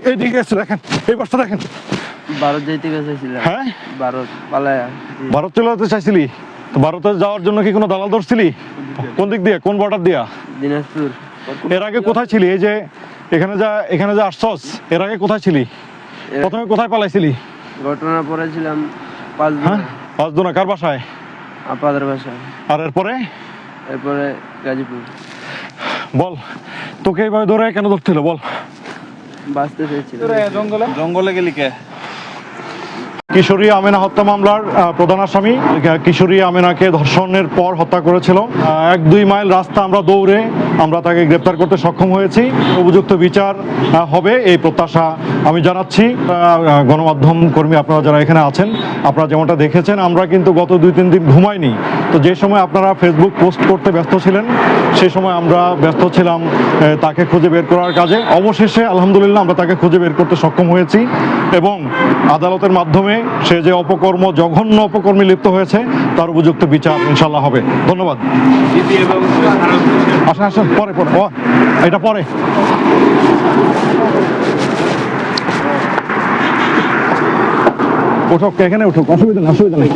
এইদিকে এসে দেখেন, এই বাসটা দেখেন। ভারত যাইতে গেছিলাম। হ্যাঁ, ভারত পালায়া। ভারত চলে যেতে চাইছিলি? তো ভারতে যাওয়ার জন্য কি কোনো দালাল ধরছিলি? কোন দিক দিয়ে, কোন বর্ডার দিয়া? দিনাজপুর। এর আগে কোথায় ছিলি? এই যে এখানে যা আসছস, এর আগে কোথায় ছিলি? প্রথমে কোথায় পালাইছিলি? ঘটনা পড়েছিলাম 5 দিন। হ্যাঁ, 5 দিন। কার বাসায়? আপাদের বাসায়। আর এরপরে গাজীপুর। বল, তোকে এইভাবে ধরে কেন ধরছিল বল? বাঁচতে চেয়েছিলাম। জঙ্গলে গেলি কে? কিশোরী আমেনা হত্যা মামলার প্রধান আসামি কিশোরী আমেনাকে ধর্ষণের পর হত্যা করেছিল। 1-2 মাইল রাস্তা আমরা তাকে গ্রেপ্তার করতে সক্ষম হয়েছি। উপযুক্ত বিচার হবে এই প্রত্যাশা আমি জানাচ্ছি। গণমাধ্যম কর্মী আপনারা যারা এখানে আছেন, আপনারা যেমনটা দেখেছেন, আমরা কিন্তু গত 2-3 দিন ঘুমাইনি। তো যে সময় আপনারা ফেসবুক পোস্ট করতে ব্যস্ত ছিলেন, সেই সময় আমরা ব্যস্ত ছিলাম তাকে খুঁজে বের করার কাজে। অবশেষে আলহামদুলিল্লাহ আমরা তাকে খুঁজে বের করতে সক্ষম হয়েছি এবং আদালতের মাধ্যমে সে যে জঘন্য অপকর্মে লিপ্ত হয়েছে তার উপযুক্ত বিচার ইনশাল্লাহ হবে। ধন্যবাদ। আসেন পরে এটা পরে। উঠুক, এখানে উঠুক, অসুবিধা নেই।